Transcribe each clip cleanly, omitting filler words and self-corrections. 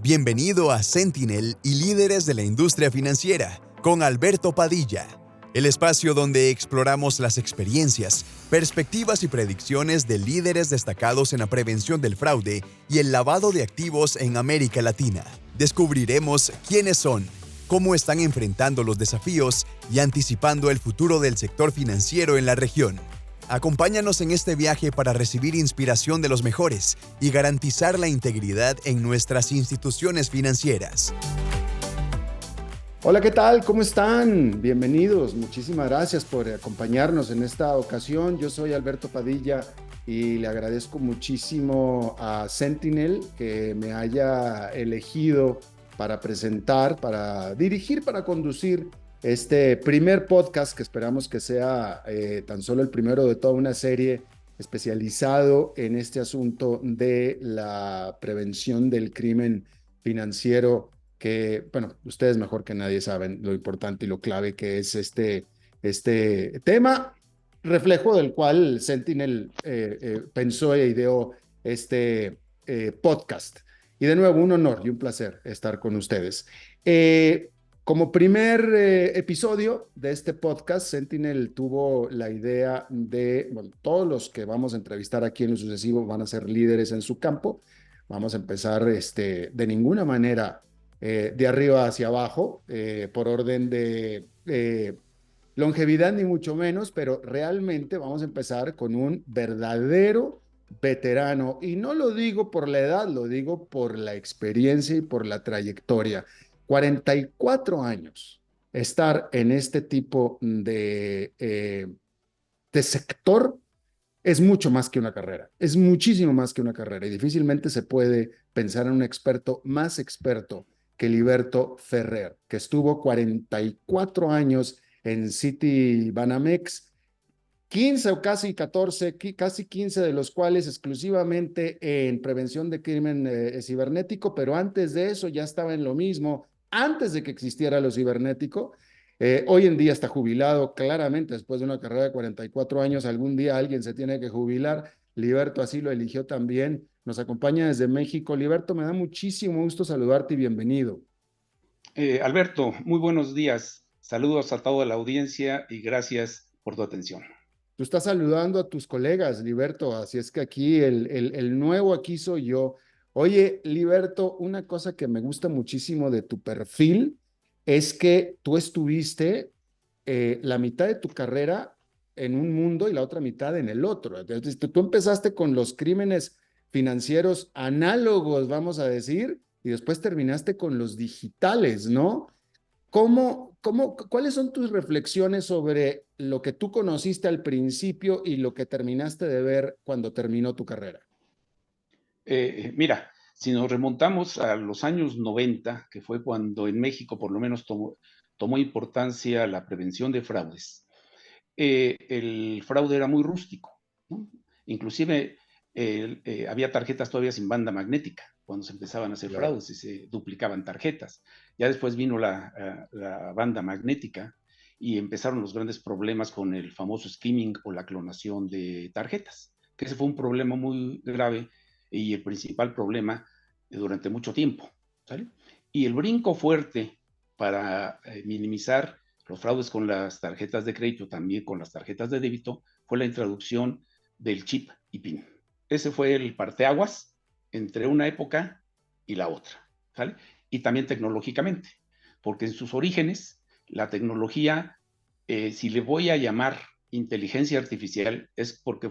Bienvenido a Sentinel y líderes de la industria financiera, con Alberto Padilla, el espacio donde exploramos las experiencias, perspectivas y predicciones de líderes destacados en la prevención del fraude y el lavado de activos en América Latina. Descubriremos quiénes son, cómo están enfrentando los desafíos y anticipando el futuro del sector financiero en la región. Acompáñanos en este viaje para recibir inspiración de los mejores y garantizar la integridad en nuestras instituciones financieras. Hola, ¿qué tal? ¿Cómo están? Bienvenidos. Muchísimas gracias por acompañarnos en esta ocasión. Yo soy Alberto Padilla y le agradezco muchísimo a Sentinel que me haya elegido para presentar, para dirigir, para conducir este primer podcast que esperamos que sea tan solo el primero de toda una serie especializado en este asunto de la prevención del crimen financiero que, bueno, ustedes mejor que nadie saben lo importante y lo clave que es este tema, reflejo del cual Sentinel pensó e ideó este podcast. Y de nuevo, un honor y un placer estar con ustedes. Como primer episodio de este podcast, Sentinel tuvo la idea de, bueno, todos los que vamos a entrevistar aquí en lo sucesivo van a ser líderes en su campo. Vamos a empezar de ninguna manera de arriba hacia abajo, por orden de longevidad ni mucho menos, pero realmente vamos a empezar con un verdadero veterano. Y no lo digo por la edad, lo digo por la experiencia y por la trayectoria. 44 años estar en este tipo de sector es mucho más que una carrera, es muchísimo más que una carrera y difícilmente se puede pensar en un experto más experto que Liberto Ferrer, que estuvo 44 años en City Banamex, 15 o casi 14, casi 15 de los cuales exclusivamente en prevención de crimen cibernético, pero antes de eso ya estaba en lo mismo, antes de que existiera lo cibernético. Hoy en día está jubilado, claramente después de una carrera de 44 años, algún día alguien se tiene que jubilar. Liberto así lo eligió también. Nos acompaña desde México. Liberto, me da muchísimo gusto saludarte y bienvenido. Alberto, muy buenos días. Saludos a toda la audiencia y gracias por tu atención. Tú estás saludando a tus colegas, Liberto, así es que aquí el nuevo aquí soy yo. Oye, Liberto, una cosa que me gusta muchísimo de tu perfil es que tú estuviste la mitad de tu carrera en un mundo y la otra mitad en el otro. Entonces, tú empezaste con los crímenes financieros análogos, vamos a decir, y después terminaste con los digitales, ¿no? ¿Cuáles son tus reflexiones sobre lo que tú conociste al principio y lo que terminaste de ver cuando terminó tu carrera? Mira, si nos remontamos a los años 90, que fue cuando en México por lo menos tomó importancia la prevención de fraudes, el fraude era muy rústico, ¿no? Inclusive había tarjetas todavía sin banda magnética cuando se empezaban a hacer fraudes y se duplicaban tarjetas. Ya después vino la banda magnética y empezaron los grandes problemas con el famoso skimming o la clonación de tarjetas, que ese fue un problema muy grave y el principal problema durante mucho tiempo, ¿sale? Y el brinco fuerte para minimizar los fraudes con las tarjetas de crédito, también con las tarjetas de débito, fue la introducción del chip y PIN. Ese fue el parteaguas entre una época y la otra, ¿sale? Y también tecnológicamente, porque en sus orígenes, la tecnología, si le voy a llamar inteligencia artificial, es porque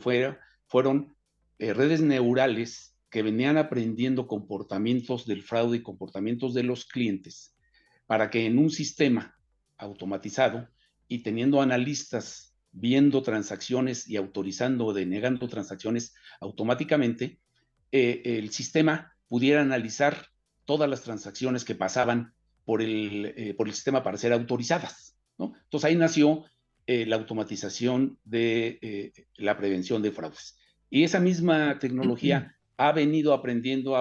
fueron redes neurales que venían aprendiendo comportamientos del fraude y comportamientos de los clientes para que en un sistema automatizado y teniendo analistas viendo transacciones y autorizando o denegando transacciones automáticamente, el sistema pudiera analizar todas las transacciones que pasaban por el sistema para ser autorizadas, ¿no? Entonces ahí nació la automatización de la prevención de fraudes. Y esa misma tecnología ha venido aprendiendo,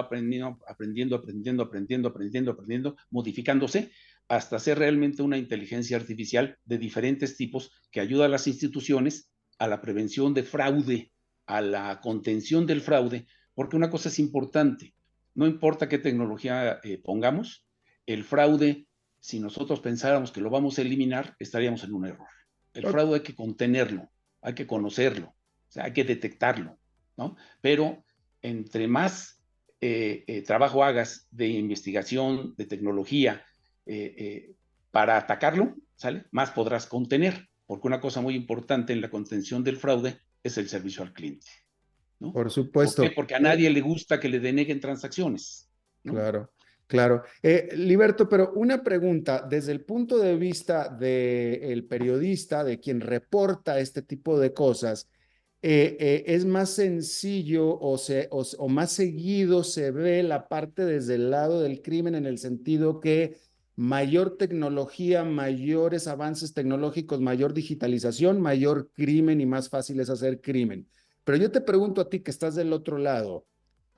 modificándose hasta ser realmente una inteligencia artificial de diferentes tipos que ayuda a las instituciones a la prevención de fraude, a la contención del fraude, porque una cosa es importante, no importa qué tecnología pongamos, el fraude, si nosotros pensáramos que lo vamos a eliminar, estaríamos en un error. El fraude hay que contenerlo, hay que conocerlo, o sea, hay que detectarlo, ¿no? Pero entre más trabajo hagas de investigación, de tecnología, para atacarlo, ¿sale? Más podrás contener, porque una cosa muy importante en la contención del fraude es el servicio al cliente, ¿no? Por ¿Por qué? supuesto. Porque a nadie le gusta que le deneguen transacciones, ¿no? Claro, claro. Liberto, pero una pregunta, desde el punto de vista del periodista, de quien reporta este tipo de cosas, ¿es más sencillo o más seguido se ve la parte desde el lado del crimen en el sentido que mayor tecnología, mayores avances tecnológicos, mayor digitalización, mayor crimen y más fácil es hacer crimen? Pero yo te pregunto a ti que estás del otro lado,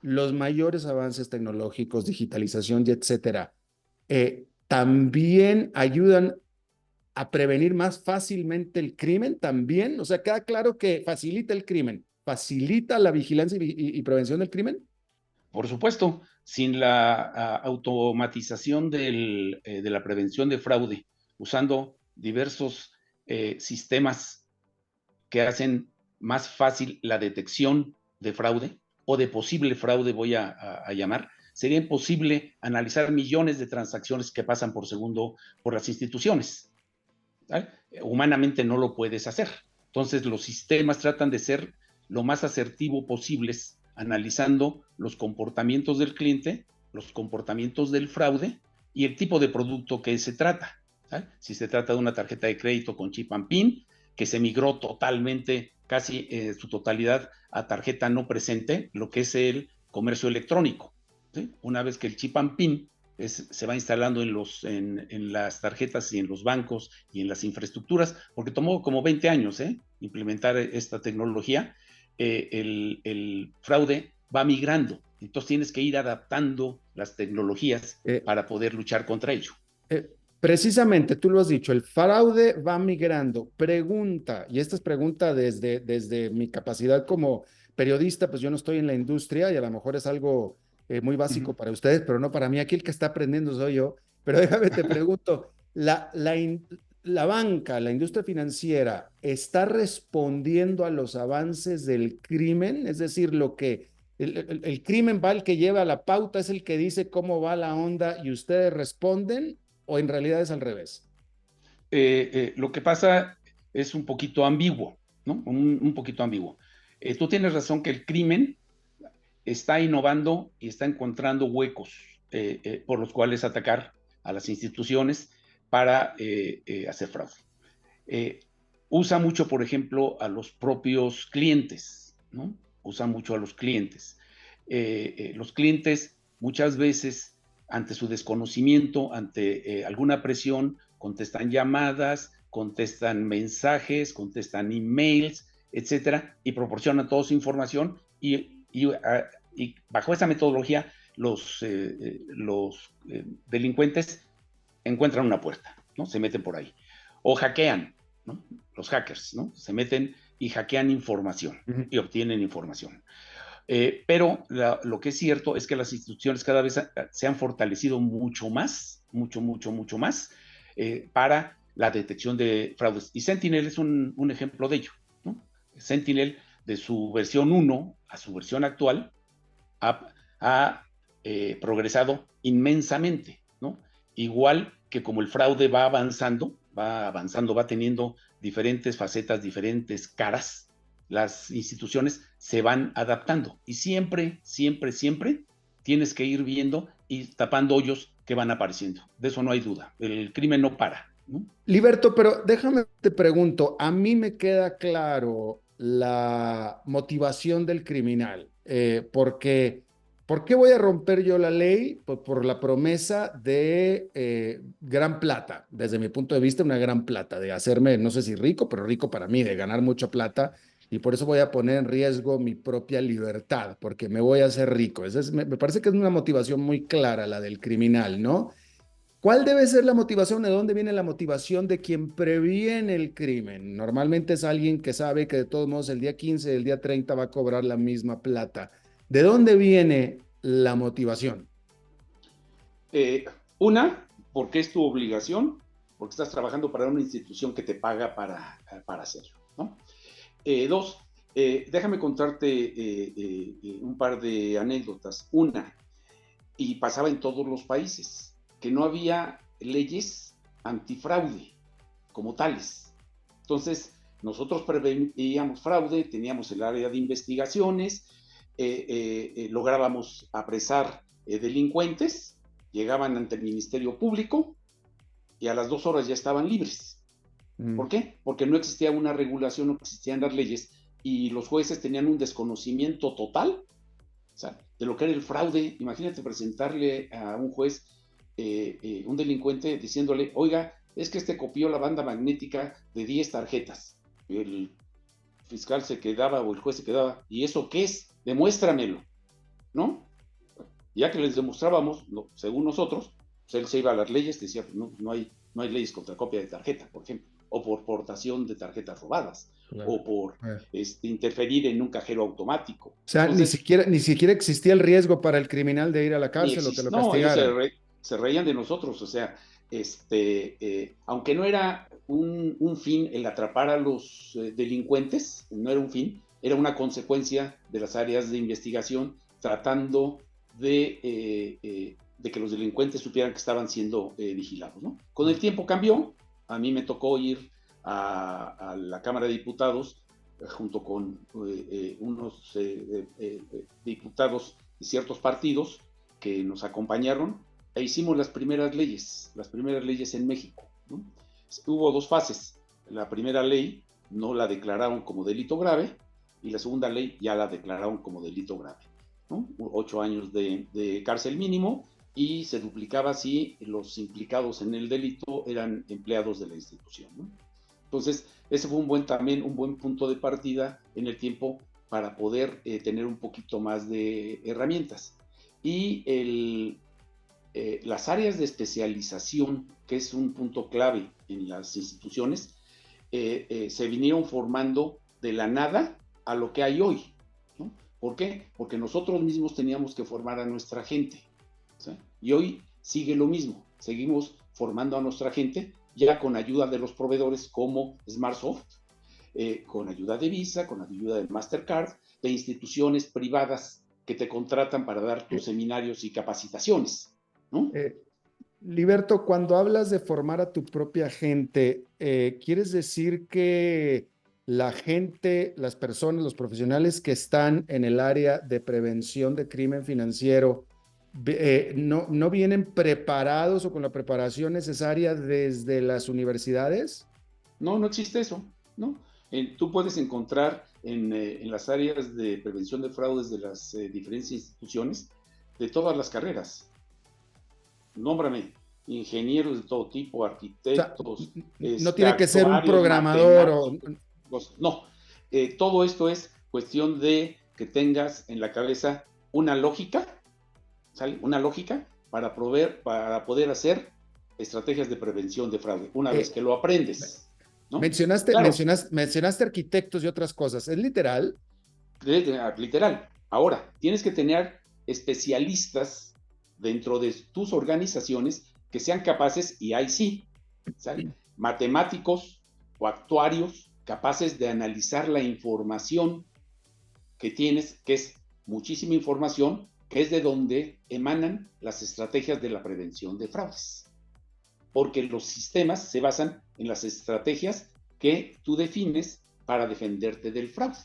los mayores avances tecnológicos, digitalización y etcétera, también ayudan a prevenir más fácilmente el crimen también. O sea, queda claro que facilita el crimen, facilita la vigilancia y prevención del crimen. Por supuesto, sin la automatización de la prevención de fraude, usando diversos sistemas que hacen más fácil la detección de fraude o de posible fraude, voy a llamar, sería imposible analizar millones de transacciones que pasan por segundo por las instituciones, ¿vale? Humanamente no lo puedes hacer. Entonces los sistemas tratan de ser lo más asertivo posibles, analizando los comportamientos del cliente, los comportamientos del fraude y el tipo de producto que se trata, ¿vale? Si se trata de una tarjeta de crédito con chip and PIN, que se migró totalmente, casi su totalidad, a tarjeta no presente, lo que es el comercio electrónico, ¿sí? Una vez que el chip and PIN se va instalando en las tarjetas y en los bancos y en las infraestructuras, porque tomó como 20 años implementar esta tecnología, el fraude va migrando. Entonces tienes que ir adaptando las tecnologías para poder luchar contra ello. Precisamente, tú lo has dicho, el fraude va migrando. Pregunta, y esta es pregunta desde mi capacidad como periodista, pues yo no estoy en la industria y a lo mejor es algo muy básico para ustedes, pero no para mí. Aquí el que está aprendiendo soy yo. Pero déjame te pregunto, la banca, la industria financiera, ¿está respondiendo a los avances del crimen? Es decir, lo que el crimen va el que lleva la pauta, es el que dice cómo va la onda y ustedes responden, ¿o en realidad es al revés? Lo que pasa es un poquito ambiguo, ¿no? Un poquito ambiguo. Tú tienes razón que el crimen está innovando y está encontrando huecos por los cuales atacar a las instituciones para hacer fraude. Usa mucho, por ejemplo, a los propios clientes, ¿no? Usa mucho a los clientes. Los clientes muchas veces, ante su desconocimiento, ante alguna presión, contestan llamadas, contestan mensajes, contestan emails, etcétera, y proporcionan toda su información y bajo esa metodología los delincuentes encuentran una puerta, ¿no? Se meten por ahí. O hackean, ¿no? Los hackers, ¿no? Se meten y hackean información y obtienen información. Pero lo que es cierto es que las instituciones cada vez se han fortalecido mucho más, mucho más, para la detección de fraudes. Y Sentinel es un ejemplo de ello, ¿no? Sentinel, de su versión 1 a su versión actual, ha progresado inmensamente, ¿no? Igual que como el fraude va avanzando, va teniendo diferentes facetas, diferentes caras, las instituciones se van adaptando y siempre tienes que ir viendo y tapando hoyos que van apareciendo. De eso no hay duda. El crimen no para, ¿no? Liberto, pero déjame te pregunto, a mí me queda claro la motivación del criminal, porque ¿por qué voy a romper yo la ley? Pues por la promesa de gran plata, desde mi punto de vista, una gran plata, de hacerme, no sé si rico, pero rico para mí, de ganar mucha plata, y por eso voy a poner en riesgo mi propia libertad, porque me voy a hacer rico. Me parece que es una motivación muy clara la del criminal, ¿no? ¿Cuál debe ser la motivación? ¿De dónde viene la motivación de quien previene el crimen? Normalmente es alguien que sabe que de todos modos el día 15, el día 30 va a cobrar la misma plata. ¿De dónde viene la motivación? Una, porque es tu obligación, porque estás trabajando para una institución que te paga para hacerlo, ¿no? Dos, déjame contarte un par de anécdotas. Una, y pasaba en todos los países, que no había leyes antifraude como tales. Entonces, nosotros preveíamos fraude, teníamos el área de investigaciones, lográbamos apresar delincuentes, llegaban ante el Ministerio Público y a las 2 horas ya estaban libres. ¿Por qué? Porque no existía una regulación, no existían las leyes y los jueces tenían un desconocimiento total, o sea, de lo que era el fraude. Imagínate presentarle a un juez un delincuente diciéndole, oiga, es que este copió la banda magnética de 10 tarjetas. El fiscal se quedaba o el juez se quedaba, ¿y eso qué es? Demuéstramelo, ¿no? Ya que les demostrábamos, no, según nosotros, pues él se iba a las leyes, decía, pues no hay leyes contra copia de tarjeta, por ejemplo, o por portación de tarjetas robadas, claro, o por interferir en un cajero automático. O sea, entonces, ni siquiera existía el riesgo para el criminal de ir a la cárcel o que lo castigaran. No, ellos se reían de nosotros, o sea, aunque no era un fin el atrapar a los delincuentes, no era un fin, era una consecuencia de las áreas de investigación tratando de que los delincuentes supieran que estaban siendo vigilados, ¿no? Con el tiempo cambió, a mí me tocó ir a la Cámara de Diputados junto con unos diputados de ciertos partidos que nos acompañaron e hicimos las primeras leyes en México, ¿no? Hubo 2 fases. La primera ley no la declararon como delito grave y la segunda ley ya la declararon como delito grave, ¿no? 8 años de cárcel mínimo y se duplicaba si los implicados en el delito eran empleados de la institución, ¿no? Entonces, ese fue también un buen punto de partida en el tiempo para poder tener un poquito más de herramientas. Y las áreas de especialización, que es un punto clave en las instituciones, se vinieron formando de la nada a lo que hay hoy, ¿no? ¿Por qué? Porque nosotros mismos teníamos que formar a nuestra gente, ¿sí? Y hoy sigue lo mismo, seguimos formando a nuestra gente ya con ayuda de los proveedores como SmartSoft, con ayuda de Visa, con ayuda de Mastercard, de instituciones privadas que te contratan para dar tus seminarios y capacitaciones, ¿no? Liberto, cuando hablas de formar a tu propia gente, ¿quieres decir que la gente, las personas, los profesionales que están en el área de prevención de crimen financiero, no vienen preparados o con la preparación necesaria desde las universidades? No, no existe eso, ¿no? Tú puedes encontrar en las áreas de prevención de fraudes de las diferentes instituciones de todas las carreras. Nómbrame, ingenieros de todo tipo, arquitectos. O sea, no tiene que ser un programador No, todo esto es cuestión de que tengas en la cabeza una lógica, ¿sale? Una lógica para poder hacer estrategias de prevención de fraude, una vez que lo aprendes, ¿no? Mencionaste arquitectos y otras cosas, ¿es literal? Literal. Ahora, tienes que tener especialistas dentro de tus organizaciones que sean capaces, y ahí sí, ¿sale? Matemáticos o actuarios capaces de analizar la información que tienes, que es muchísima información, que es de donde emanan las estrategias de la prevención de fraudes. Porque los sistemas se basan en las estrategias que tú defines para defenderte del fraude.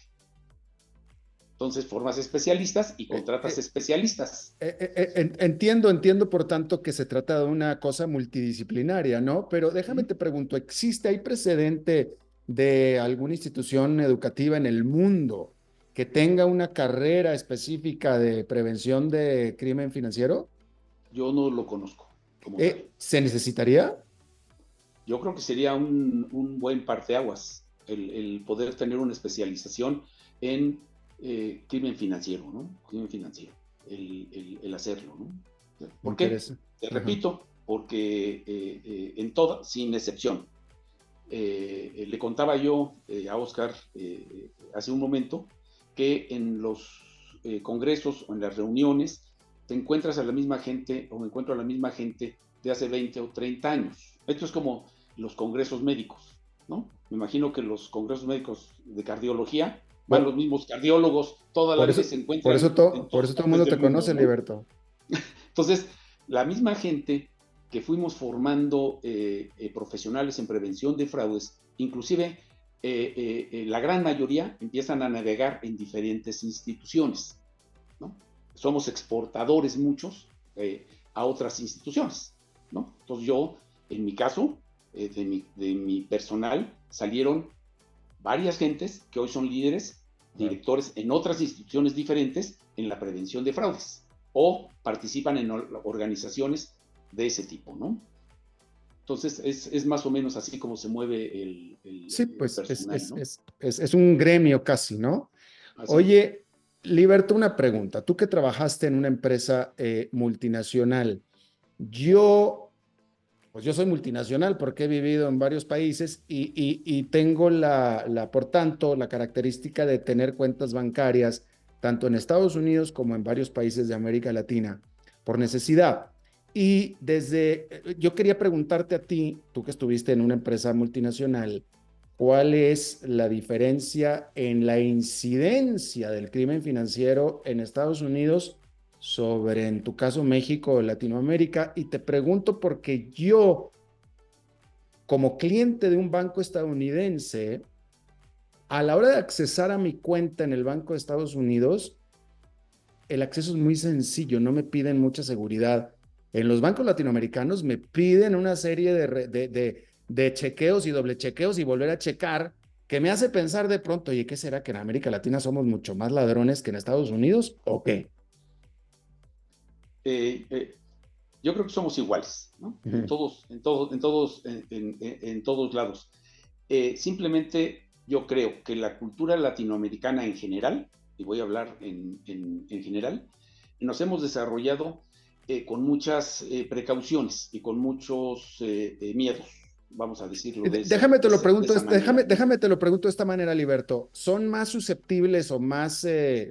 Entonces formas especialistas y contratas especialistas. Entiendo por tanto que se trata de una cosa multidisciplinaria, ¿no? Pero déjame te pregunto, ¿hay precedente de alguna institución educativa en el mundo que tenga una carrera específica de prevención de crimen financiero? Yo no lo conozco. ¿Se necesitaría? Yo creo que sería un buen parteaguas el poder tener una especialización en crimen financiero, ¿no? Crimen financiero, el hacerlo, ¿no? ¿Por qué? Te repito, porque en todo, sin excepción. Le contaba yo a Oscar hace un momento que en los congresos o en las reuniones te encuentras a la misma gente, o me encuentro a la misma gente de hace 20 o 30 años. Esto es como los congresos médicos, ¿no? Me imagino que los congresos médicos de cardiología van los Por, mismos cardiólogos toda la por vida eso, y se encuentran en por todas eso todo el partes mundo del te mundo, conoce, ¿no? Liberto. Entonces, la misma gente que fuimos formando profesionales en prevención de fraudes, inclusive la gran mayoría empiezan a navegar en diferentes instituciones, ¿no? Somos exportadores muchos a otras instituciones, ¿no? Entonces yo, en mi caso, de mi personal, salieron varias gentes que hoy son líderes, directores en otras instituciones diferentes en la prevención de fraudes o participan en organizaciones de ese tipo, ¿no? Entonces es más o menos así como se mueve Sí, el pues personal, ¿no? es un gremio casi, ¿no? Así es. Oye, Liberto, una pregunta. Tú que trabajaste en una empresa multinacional, yo, pues yo soy multinacional porque he vivido en varios países y tengo por tanto, la característica de tener cuentas bancarias tanto en Estados Unidos como en varios países de América Latina por necesidad. Y yo quería preguntarte a ti, tú que estuviste en una empresa multinacional, ¿cuál es la diferencia en la incidencia del crimen financiero en Estados Unidos sobre, en tu caso, México o Latinoamérica? Y te pregunto porque yo, como cliente de un banco estadounidense, a la hora de accesar a mi cuenta en el Banco de Estados Unidos, el acceso es muy sencillo, no me piden mucha seguridad. En los bancos latinoamericanos me piden una serie de chequeos y doble chequeos y volver a checar, que me hace pensar de pronto, oye, ¿qué será que en América Latina somos mucho más ladrones que en Estados Unidos? ¿O qué? Eh, eh, yo creo que somos iguales, ¿no? Ujú. En todos lados. Simplemente yo creo que la cultura latinoamericana en general, y voy a hablar en general, nos hemos desarrollado con muchas precauciones y con muchos miedos, vamos a decirlo Déjame te lo de pregunto, esa manera, ¿no? déjame te lo pregunto de esta manera, Liberto. ¿Son más susceptibles o más,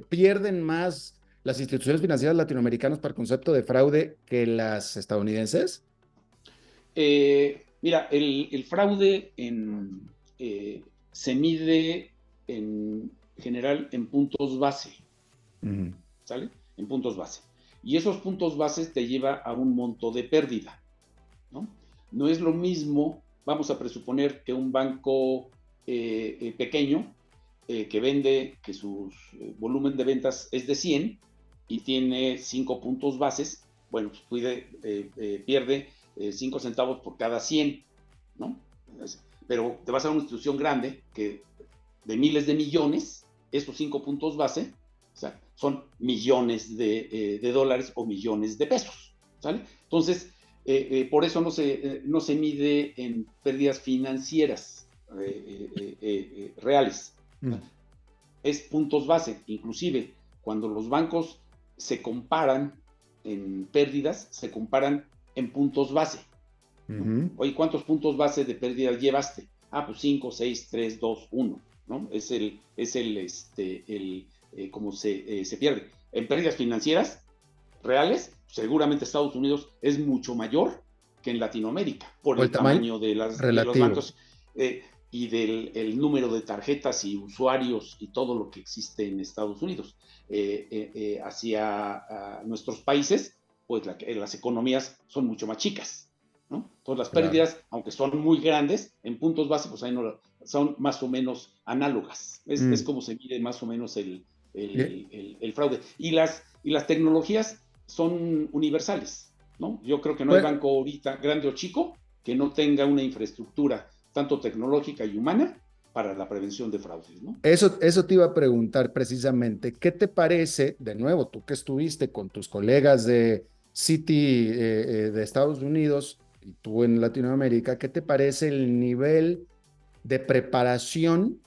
pierden más las instituciones financieras latinoamericanas para el concepto de fraude que las estadounidenses? Mira, el fraude se mide en general en puntos base, Ujú. ¿sale? En puntos base. Y esos puntos bases te lleva a un monto de pérdida, ¿no? No es lo mismo, vamos a presuponer que un banco pequeño que su volumen de ventas es de 100 y tiene 5 puntos bases, bueno, pues pierde 5 centavos por cada 100, ¿no? Pero te vas a una institución grande que de miles de millones, esos 5 puntos base, o sea, son millones de dólares o millones de pesos, ¿sale? Entonces, por eso no se mide en pérdidas financieras reales, Mm. es puntos base. Inclusive, cuando los bancos se comparan en pérdidas, se comparan en puntos base, ¿no? Ujú. Oye, ¿cuántos puntos base de pérdida llevaste? Ah, pues 5, 6, 3, 2, 1, ¿no? Cómo se pierde. En pérdidas financieras reales, seguramente Estados Unidos es mucho mayor que en Latinoamérica por O el el tamaño tamaño de los relativo. bancos y del el número de tarjetas y usuarios y todo lo que existe en Estados Unidos. Hacia nuestros países, pues las economías son mucho más chicas, ¿no? Entonces las Claro. pérdidas, aunque son muy grandes, en puntos base, pues ahí no, son más o menos análogas. Es Mm. como se mide más o menos Bien. el fraude. Y las tecnologías son universales, ¿no? Yo creo que no hay Pues, banco ahorita, grande o chico, que no tenga una infraestructura tanto tecnológica y humana para la prevención de fraudes, ¿no? eso te iba a preguntar precisamente. ¿Qué te parece, de nuevo, tú que estuviste con tus colegas de Citi de Estados Unidos y tú en Latinoamérica, qué te parece el nivel de preparación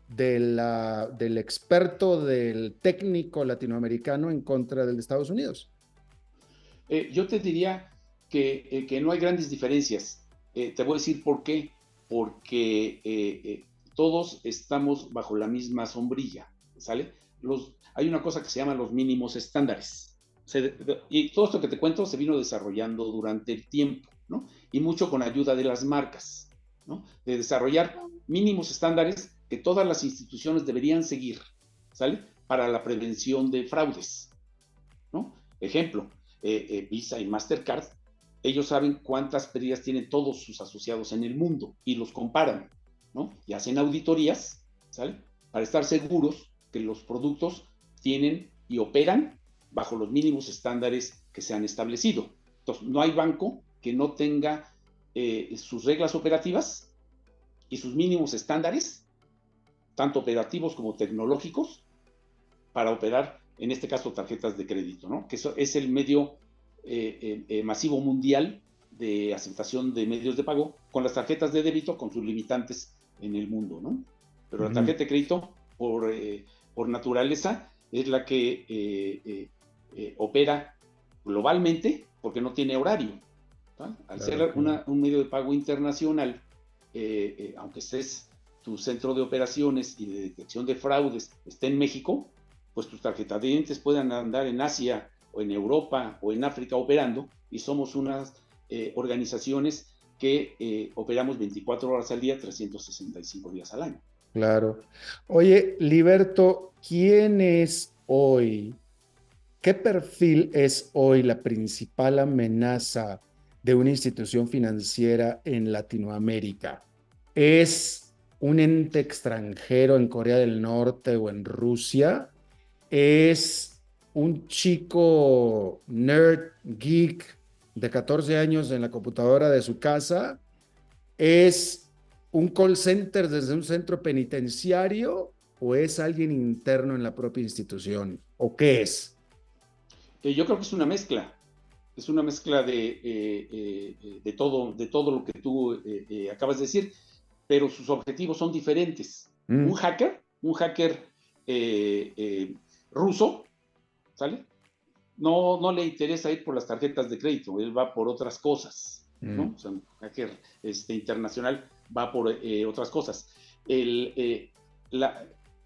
del experto, del técnico latinoamericano en contra del de Estados Unidos? Yo te diría que no hay grandes diferencias. Te voy a decir por qué. Porque todos estamos bajo la misma sombrilla, ¿sale? Hay una cosa que se llama los mínimos estándares. Y todo esto que te cuento se vino desarrollando durante el tiempo, ¿no? Y mucho con ayuda de las marcas, ¿no? De desarrollar mínimos estándares que todas las instituciones deberían seguir, ¿sale? Para la prevención de fraudes, ¿no? Ejemplo, Visa y Mastercard, ellos saben cuántas pérdidas tienen todos sus asociados en el mundo y los comparan, ¿no? Y hacen auditorías, ¿sale? Para estar seguros que los productos tienen y operan bajo los mínimos estándares que se han establecido. Entonces, no hay banco que no tenga sus reglas operativas y sus mínimos estándares, tanto operativos como tecnológicos, para operar, en este caso, tarjetas de crédito, ¿no? Que eso es el medio masivo mundial de aceptación de medios de pago, con las tarjetas de débito, con sus limitantes en el mundo, ¿no? Pero la tarjeta de crédito, por naturaleza, es la que opera globalmente porque no tiene horario, ¿no? Al ser un medio de pago internacional, aunque tu centro de operaciones y de detección de fraudes esté en México, pues tus tarjetavientes puedan andar en Asia o en Europa o en África operando, y somos unas organizaciones que operamos 24 horas al día, 365 días al año. Claro. Oye, Liberto, ¿quién es hoy? ¿Qué perfil es hoy la principal amenaza de una institución financiera en Latinoamérica? ¿Es un ente extranjero en Corea del Norte o en Rusia? ¿Es un chico nerd, geek de 14 años en la computadora de su casa? ¿Es un call center desde un centro penitenciario o es alguien interno en la propia institución? ¿O qué es? Yo creo que es una mezcla de todo lo que tú acabas de decir, pero sus objetivos son diferentes. Un hacker ruso, ¿sale? No le interesa ir por las tarjetas de crédito, él va por otras cosas, ¿no? O sea, un hacker internacional va por otras cosas.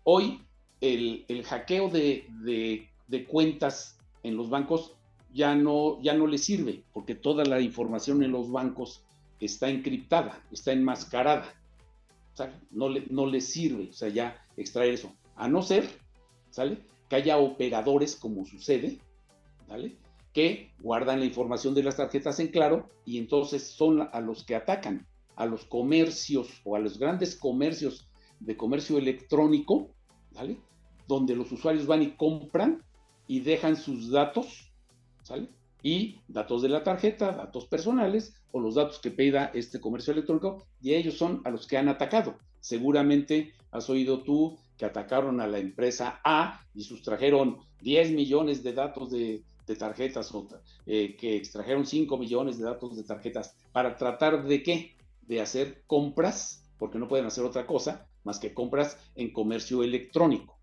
Hoy el hackeo de cuentas en los bancos ya no le sirve, porque toda la información en los bancos está encriptada, está enmascarada. ¿Sale? No le sirve, o sea, ya extraer eso. A no ser, ¿sale? Que haya operadores, como sucede, ¿vale? Que guardan la información de las tarjetas en claro y entonces son a los que atacan, a los comercios o a los grandes comercios de comercio electrónico, ¿vale? Donde los usuarios van y compran y dejan sus datos, ¿sale? Y datos de la tarjeta, datos personales o los datos que pida este comercio electrónico, y ellos son a los que han atacado. Seguramente has oído tú que atacaron a la empresa A y sustrajeron 10 millones de datos de tarjetas, o que extrajeron 5 millones de datos de tarjetas para tratar de ¿qué? De hacer compras, porque no pueden hacer otra cosa más que compras en comercio electrónico,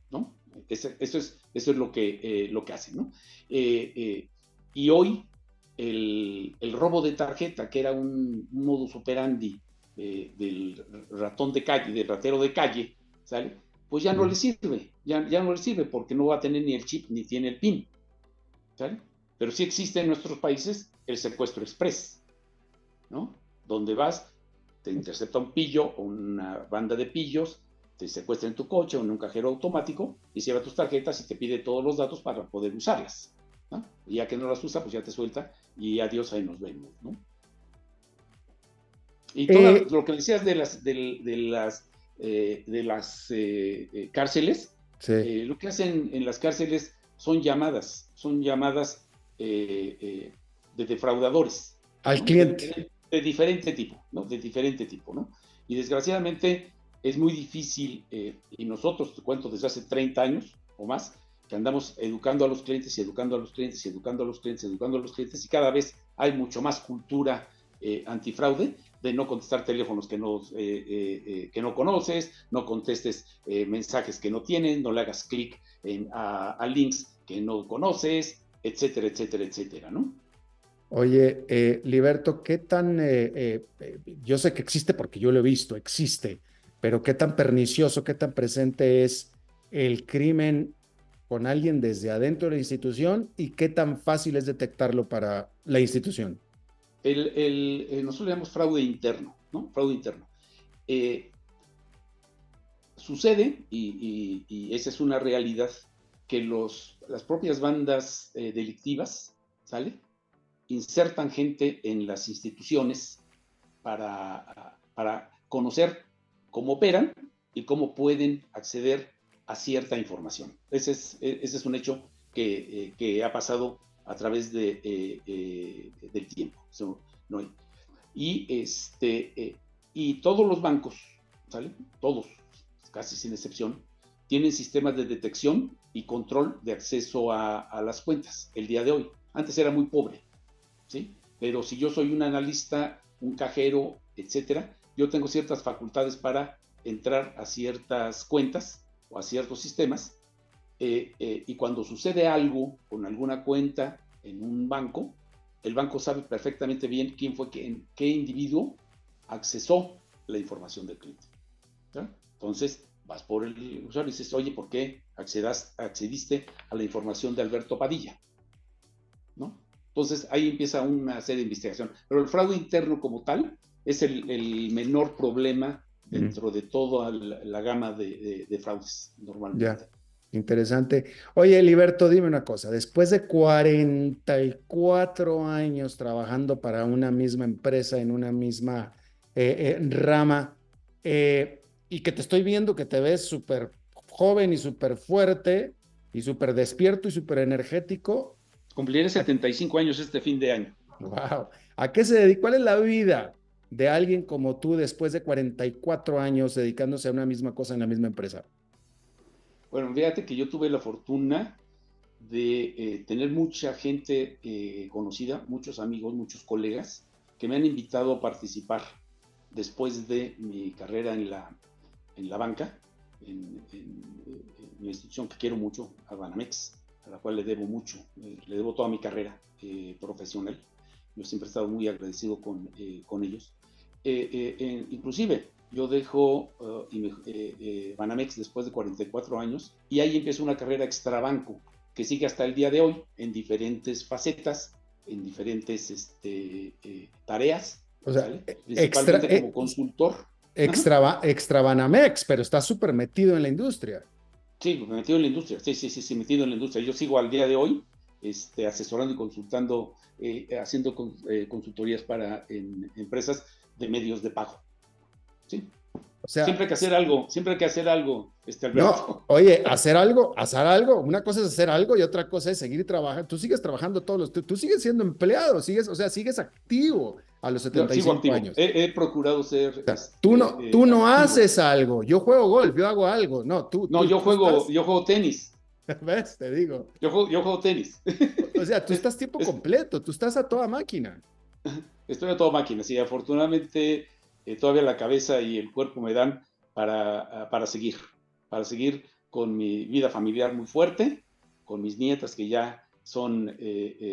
¿no? Eso es lo que hacen, ¿no? Y hoy el robo de tarjeta, que era un modus operandi del ratón de calle, del ratero de calle, ¿sale? Pues ya no le sirve, ya no le sirve porque no va a tener ni el chip ni tiene el PIN, ¿sale? Pero sí existe en nuestros países el secuestro express, ¿no? Donde vas, te intercepta un pillo o una banda de pillos, te secuestra en tu coche o en un cajero automático y se lleva tus tarjetas y te pide todos los datos para poder usarlas, ¿no? Y ya que no las usa, pues ya te suelta y adiós, ahí nos vemos, ¿no? Y todo lo que decías de las cárceles, sí. Lo que hacen en las cárceles son llamadas de defraudadores. Al ¿no? cliente. De diferente tipo, ¿no? De diferente tipo, ¿no? Y desgraciadamente es muy difícil, y nosotros, te cuento, desde hace 30 años o más, que andamos educando a los clientes y educando a los clientes y educando a los clientes, educando a los clientes, y cada vez hay mucho más cultura antifraude, de no contestar teléfonos que no conoces, no contestes mensajes que no tienen, no le hagas clic a links que no conoces, etcétera, etcétera, etcétera, ¿no? Oye, Liberto, ¿qué tan, yo sé que existe porque yo lo he visto, existe, pero qué tan pernicioso, qué tan presente es el crimen con alguien desde adentro de la institución y qué tan fácil es detectarlo para la institución? Nosotros le llamamos fraude interno, ¿no? Fraude interno. Sucede, y esa es una realidad, que las propias bandas delictivas, ¿sale? Insertan gente en las instituciones para conocer cómo operan y cómo pueden acceder a cierta información. Ese es un hecho que ha pasado a través del tiempo. Eso, ¿no? Y todos los bancos, ¿sale? Todos, casi sin excepción, tienen sistemas de detección y control de acceso a las cuentas el día de hoy. Antes era muy pobre, ¿sí? Pero si yo soy un analista, un cajero, etcétera, yo tengo ciertas facultades para entrar a ciertas cuentas o a ciertos sistemas, y cuando sucede algo con alguna cuenta en un banco, el banco sabe perfectamente bien quién fue, qué individuo accesó la información del cliente, ¿sí? Entonces vas por el usuario y dices, oye, ¿por qué accediste a la información de Alberto Padilla? ¿No? Entonces ahí empieza una serie de investigación. Pero el fraude interno como tal es el menor problema dentro de toda la gama de fraudes normalmente. Ya, interesante. Oye, Heriberto, dime una cosa. Después de 44 años trabajando para una misma empresa, en una misma rama, y que te estoy viendo que te ves súper joven y súper fuerte y súper despierto y súper energético. Cumpliré 75 años este fin de año. Wow. ¿A qué se dedica? ¿Cuál es la vida de alguien como tú después de 44 años dedicándose a una misma cosa en la misma empresa? Bueno, fíjate que yo tuve la fortuna de tener mucha gente conocida, muchos amigos, muchos colegas que me han invitado a participar después de mi carrera en la banca, en una institución que quiero mucho, a Banamex, a la cual le debo mucho, le debo toda mi carrera profesional. Yo siempre he estado muy agradecido con ellos. Inclusive, yo dejo Banamex después de 44 años y ahí empiezo una carrera extrabanco que sigue hasta el día de hoy en diferentes facetas, en diferentes tareas, O sea, ¿sale? Principalmente como consultor. Extra Banamex, pero está súper metido en la industria. Sí, metido en la industria, sí, metido en la industria. Yo sigo al día de hoy asesorando y consultando, haciendo consultorías para empresas de medios de pago. Sí. O sea, siempre hay que hacer algo, Alberto. No, oye, hacer algo, una cosa es hacer algo y otra cosa es seguir trabajando. Tú sigues trabajando tú sigues siendo empleado, sigues activo a los 75 años. He procurado ser. O sea, tú no activo. haces algo. Yo juego golf, yo hago algo. No, yo juego tenis. ¿Ves? Te digo. Yo juego tenis. O sea, tú estás tiempo completo, tú estás a toda máquina. Estoy a toda máquina, sí. Afortunadamente, todavía la cabeza y el cuerpo me dan para seguir con mi vida familiar muy fuerte, con mis nietas que ya son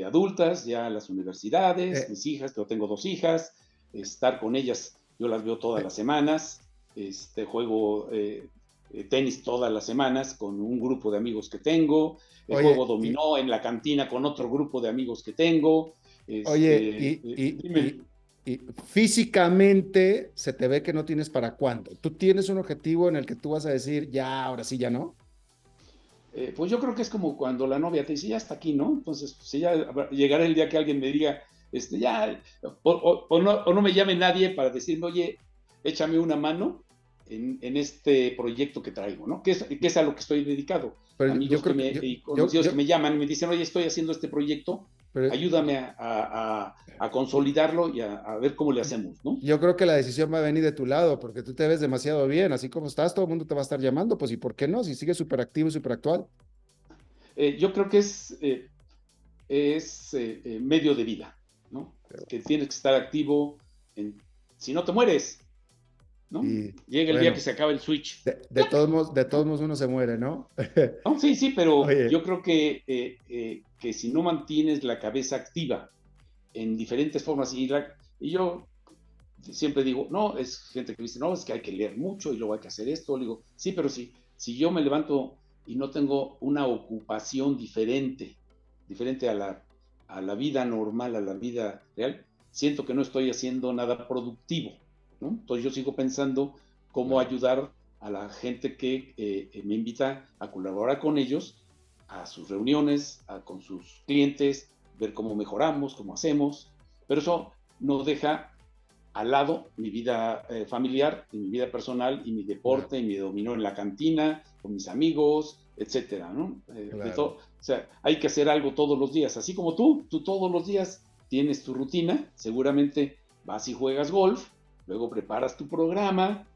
adultas, ya las universidades, mis hijas, yo tengo 2 hijas, estar con ellas, yo las veo todas las semanas, juego tenis todas las semanas con un grupo de amigos que tengo, juego dominó en la cantina con otro grupo de amigos que tengo. Y físicamente se te ve que no tienes para cuándo. ¿Tú tienes un objetivo en el que tú vas a decir, ya, ahora sí, ya no? Pues yo creo que es como cuando la novia te dice, ya está aquí, ¿no? Entonces, pues ya llegará el día que alguien me diga, ya, o no me llame nadie para decirme, oye, échame una mano en este proyecto que traigo, ¿no? Que es a lo que estoy dedicado. Pero amigos conocidos que me llaman y me dicen, oye, estoy haciendo este proyecto, ayúdame a consolidarlo y a ver cómo le hacemos, ¿no? Yo creo que la decisión va a venir de tu lado, porque tú te ves demasiado bien, así como estás, todo el mundo te va a estar llamando, pues ¿y por qué no? Si sigues súper activo y súper actual. Yo creo que es medio de vida, ¿no? Que tienes que estar activo, si no te mueres, ¿no? Llega el día que se acaba el switch. De todos modos uno se muere, ¿no? No, sí, pero oye, yo creo que si no mantienes la cabeza activa en diferentes formas, y yo siempre digo, no, es gente que dice, no, es que hay que leer mucho y luego hay que hacer esto. Le digo, sí, pero si yo me levanto y no tengo una ocupación diferente a la vida normal, a la vida real, siento que no estoy haciendo nada productivo, ¿no? Entonces yo sigo pensando cómo ayudar a la gente que me invita a colaborar con ellos, a sus reuniones, con sus clientes, ver cómo mejoramos, cómo hacemos, pero eso no deja al lado mi vida familiar, y mi vida personal, y mi deporte, y mi dominó en la cantina, con mis amigos, etcétera, ¿no? De todo, o sea, hay que hacer algo todos los días, así como tú todos los días tienes tu rutina, seguramente vas y juegas golf, luego preparas tu programa,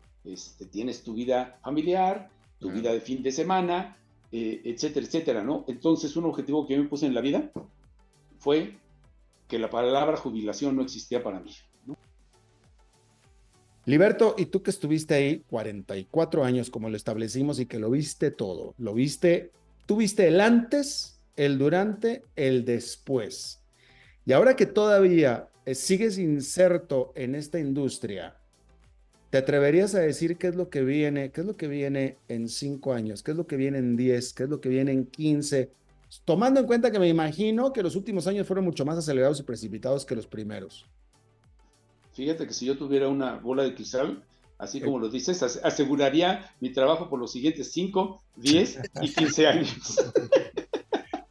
tienes tu vida familiar, tu vida de fin de semana, etcétera, etcétera, ¿no? Entonces, un objetivo que yo me puse en la vida fue que la palabra jubilación no existía para mí. Liberto, y tú que estuviste ahí 44 años, como lo establecimos, y que lo viste todo, tú viste el antes, el durante, el después. Y ahora que todavía sigues inserto en esta industria, ¿te atreverías a decir qué es lo que viene en 5 años, qué es lo que viene en 10, qué es lo que viene en 15? Tomando en cuenta que me imagino que los últimos años fueron mucho más acelerados y precipitados que los primeros. Fíjate que si yo tuviera una bola de cristal, así como lo dices, aseguraría mi trabajo por los siguientes 5, 10 y 15 años.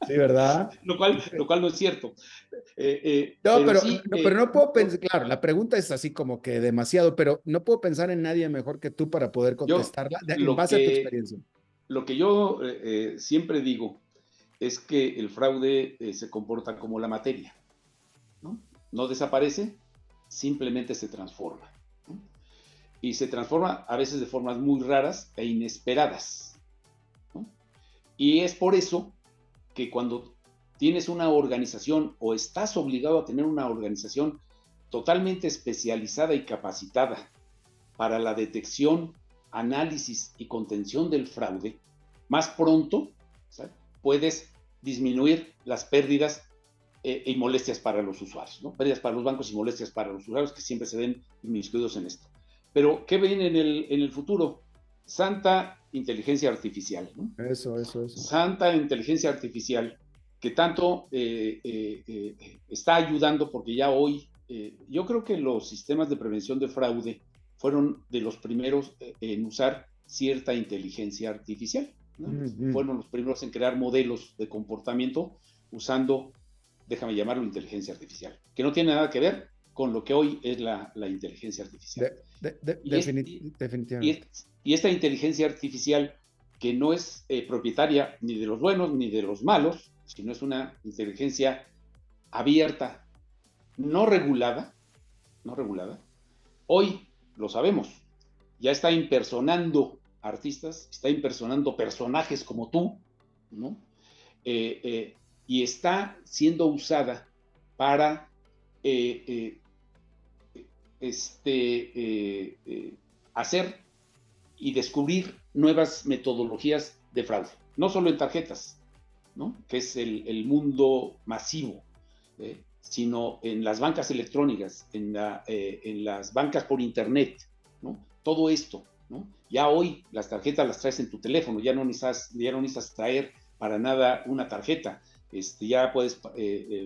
Sí, ¿verdad? Lo cual no es cierto. No, Pero sí, pero no puedo pensar, claro, la pregunta es así como que demasiado, pero no puedo pensar en nadie mejor que tú para poder yo contestarla en lo base a tu que, experiencia. lo que yo siempre digo es que el fraude se comporta como la materia, ¿no? No desaparece, simplemente se transforma, ¿no? Y se transforma a veces de formas muy raras e inesperadas, ¿no? Y es por eso que cuando tienes una organización o estás obligado a tener una organización totalmente especializada y capacitada para la detección, análisis y contención del fraude, más pronto, ¿sabes?, puedes disminuir las pérdidas y molestias para los usuarios, ¿no? Pérdidas para los bancos y molestias para los usuarios que siempre se ven inmiscuidos en esto. Pero, ¿qué ven en el futuro? Santa inteligencia artificial, ¿no? Eso. Santa inteligencia artificial que tanto está ayudando, porque ya hoy, yo creo que los sistemas de prevención de fraude fueron de los primeros en usar cierta inteligencia artificial, ¿no? Fueron los primeros en crear modelos de comportamiento usando, déjame llamarlo, inteligencia artificial, que no tiene nada que ver con lo que hoy es la inteligencia artificial. Definitivamente. Y esta inteligencia artificial, que no es propietaria ni de los buenos ni de los malos, sino es una inteligencia abierta, no regulada, hoy lo sabemos, ya está impersonando artistas, está impersonando personajes como tú, ¿no? Y está siendo usada para hacer y descubrir nuevas metodologías de fraude, no solo en tarjetas, ¿no?, que es el mundo masivo, sino en las bancas electrónicas, en las bancas por internet, ¿no? Todo esto, ¿no? Ya hoy las tarjetas las traes en tu teléfono, ya no necesitas traer para nada una tarjeta, ya puedes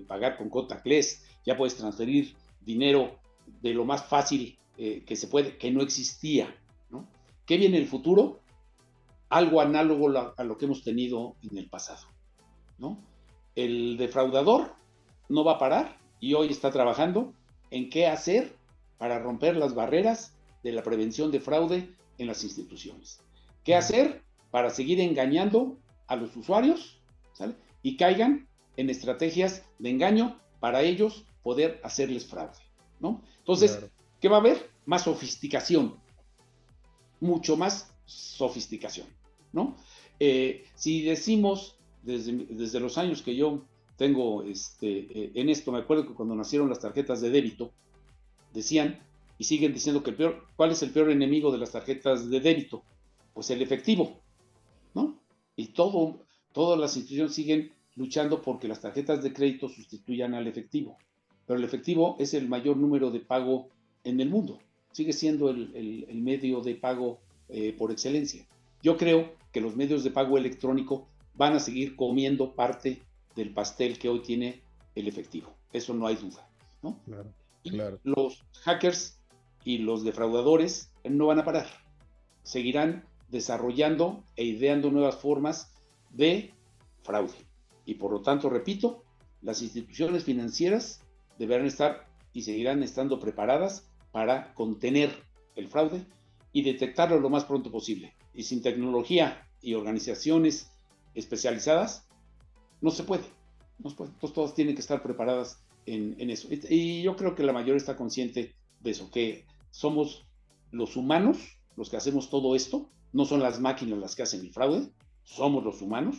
pagar con contactless, ya puedes transferir dinero de lo más fácil que se puede, que no existía, ¿no? ¿Qué viene en el futuro? Algo análogo a lo que hemos tenido en el pasado, ¿no? El defraudador no va a parar y hoy está trabajando en qué hacer para romper las barreras de la prevención de fraude en las instituciones. ¿Qué hacer para seguir engañando a los usuarios, ¿sale?, y caigan en estrategias de engaño para ellos poder hacerles fraude, ¿no? Entonces, claro, ¿qué va a haber? Más sofisticación, mucho más sofisticación, ¿no? Si decimos desde los años que yo tengo en esto, me acuerdo que cuando nacieron las tarjetas de débito, decían y siguen diciendo que ¿cuál es el peor enemigo de las tarjetas de débito? Pues el efectivo, ¿no? Y todas las instituciones siguen luchando porque las tarjetas de crédito sustituyan al efectivo, pero el efectivo es el mayor número de pago en el mundo, sigue siendo el medio de pago por excelencia. Yo creo que los medios de pago electrónico van a seguir comiendo parte del pastel que hoy tiene el efectivo. Eso no hay duda, ¿no? Claro, y claro. los hackers y los defraudadores no van a parar. Seguirán desarrollando e ideando nuevas formas de fraude. Y por lo tanto, repito, las instituciones financieras deberán estar y seguirán estando preparadas para contener el fraude y detectarlo lo más pronto posible. Y sin tecnología y organizaciones especializadas, no se puede. No se puede. Entonces, todas tienen que estar preparadas en eso. Y yo creo que la mayoría está consciente de eso, que somos los humanos los que hacemos todo esto, no son las máquinas las que hacen el fraude, somos los humanos,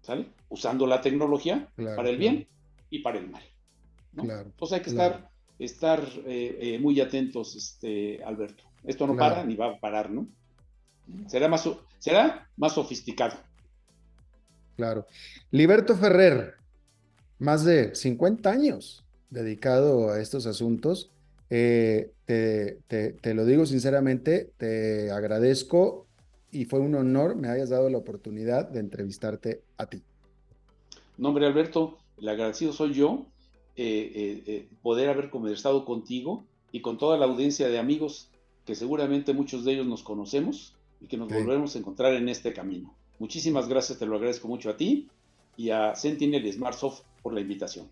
¿sale? Usando la tecnología para el bien y para el mal, ¿no? Entonces hay que estar muy atentos, Alberto. Esto no para ni va a parar, ¿no? Será más sofisticado. Claro. Liberto Ferrer, más de 50 años dedicado a estos asuntos. Te lo digo sinceramente, te agradezco y fue un honor me hayas dado la oportunidad de entrevistarte a ti. No, hombre, Alberto, el agradecido soy yo, poder haber conversado contigo y con toda la audiencia de amigos que seguramente muchos de ellos nos conocemos y que nos volveremos a encontrar en este camino. Muchísimas gracias, te lo agradezco mucho a ti y a Sentinel y SmartSoft por la invitación.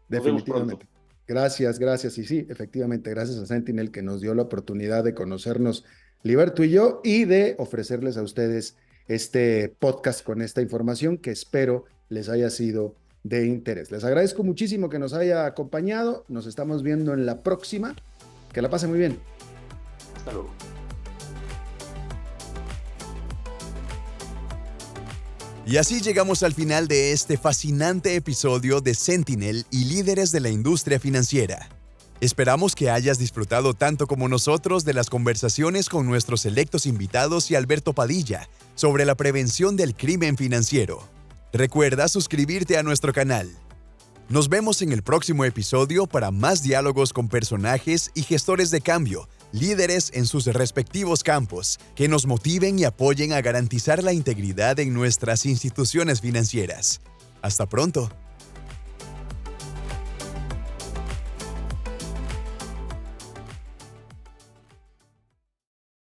Nos vemos pronto. Gracias. Y sí, efectivamente, gracias a Sentinel que nos dio la oportunidad de conocernos, Liberto y yo, y de ofrecerles a ustedes este podcast con esta información que espero les haya sido de interés. Les agradezco muchísimo que nos haya acompañado. Nos estamos viendo en la próxima. Que la pasen muy bien. Hasta luego. Y así llegamos al final de este fascinante episodio de Sentinel y líderes de la industria financiera. Esperamos que hayas disfrutado tanto como nosotros de las conversaciones con nuestros selectos invitados y Alberto Padilla sobre la prevención del crimen financiero. Recuerda suscribirte a nuestro canal. Nos vemos en el próximo episodio para más diálogos con personajes y gestores de cambio, líderes en sus respectivos campos, que nos motiven y apoyen a garantizar la integridad en nuestras instituciones financieras. Hasta pronto.